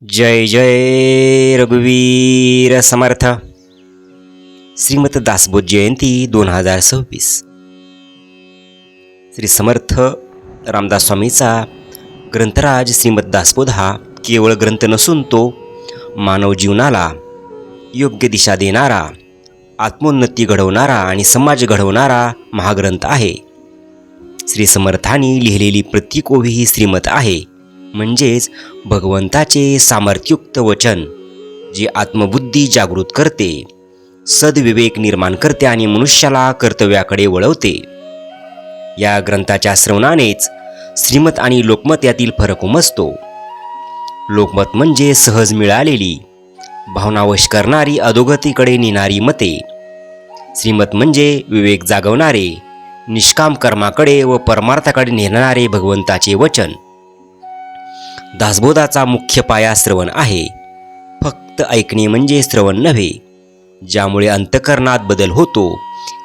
जय जय रघुवीर समर्थ. श्रीमत दासबोध जयंती 2026. श्री समर्थ रामदास स्वामीचा ग्रंथराज श्रीमत दासबोध हा केवळ ग्रंथ नसून तो मानव जीवनाला योग्य दिशा देणारा, आत्मोन्नती घडवणारा आणि समाज घडवणारा महाग्रंथ आहे. श्री समर्थांनी लिहिलेली प्रत्येक ओवी ही श्रीमत आहे, म्हणजेच भगवंताचे सामर्थ्युक्त वचन, जे आत्मबुद्धी जागृत करते, सद्विवेक निर्माण करते आणि मनुष्याला कर्तव्याकडे वळवते. या ग्रंथाच्या श्रवणानेच श्रीमत आणि लोकमत यातील फरक उमजतो. लोकमत म्हणजे सहज मिळालेली, भावनावश करणारी, अधोगतीकडे नेणारी मते. श्रीमत म्हणजे विवेक जागवणारे, निष्काम कर्माकडे व परमार्थाकडे नेणारे भगवंताचे वचन. दासबोधाचा मुख्य पाया श्रवण आहे. फक्त ऐकणे म्हणजे श्रवण नव्हे, ज्यामुळे अंतःकरणात बदल होतो,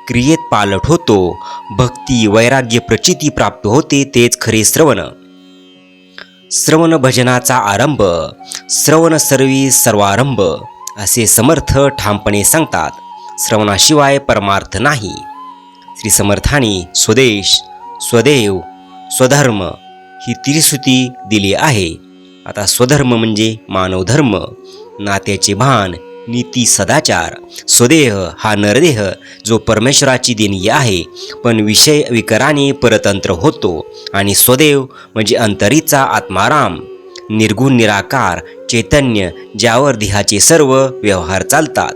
क्रियेत पालट होतो, भक्ती वैराग्य प्रचिती प्राप्त होते, तेच खरे श्रवण. श्रवण भजनाचा आरंभ, श्रवण सर्वी सर्वारंभ, असे समर्थ ठामपणे सांगतात. श्रवणाशिवाय परमार्थ नाही. श्री समर्थांनी स्वदेश, स्वदेव, स्वधर्म ही त्रिसूती दिली आहे. आता स्वधर्म म्हणजे मानवधर्म, नात्याचे भान, नीती, सदाचार. स्वदेह हा नरदेह, जो परमेश्वराची देणगी आहे, पण विषय विकाराने परतंत्र होतो. आणि स्वदेव म्हणजे अंतरीचा आत्माराम, निर्गुण निराकार चैतन्य, ज्यावर देहाचे सर्व व्यवहार चालतात.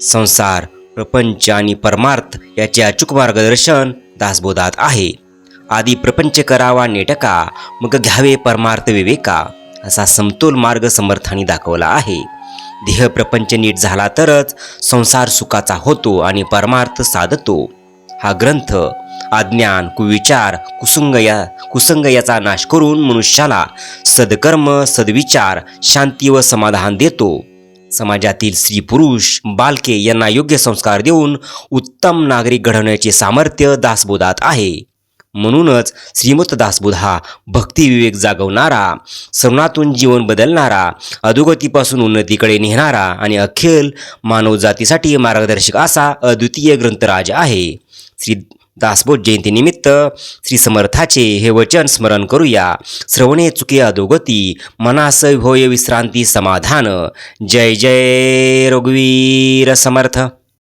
संसार, प्रपंच आणि परमार्थ याचे अचूक मार्गदर्शन दासबोधात आहे. आधी प्रपंच करावा नेटका, मग घ्यावे परमार्थ विवेका, असा समतोल मार्ग समर्थांनी दाखवला आहे. देह प्रपंच नीट झाला तरच संसार सुखाचा होतो आणि परमार्थ साधतो. हा ग्रंथ अज्ञान, कुविचार, कुसंग याचा नाश करून मनुष्याला सद्कर्म, सद्विचार, शांती व समाधान देतो. समाजातील स्त्री पुरुष बालके यांना योग्य संस्कार देऊन उत्तम नागरिक घडवण्याचे सामर्थ्य दासबोधात आहे. म्हणूनच श्रीमत दासबोध हा भक्ती विवेक जागवणारा, श्रवणातून जीवन बदलणारा, अधोगतीपासून उन्नतीकडे नेणारा आणि अखिल मानवजातीसाठी मार्गदर्शक असा अद्वितीय ग्रंथराज आहे. श्री दासबोध जयंतीनिमित्त श्री समर्थाचे हे वचन स्मरण करूया. श्रवणे चुके अधोगती, मनास होय विश्रांती समाधान. जय जय रघुवीर समर्थ.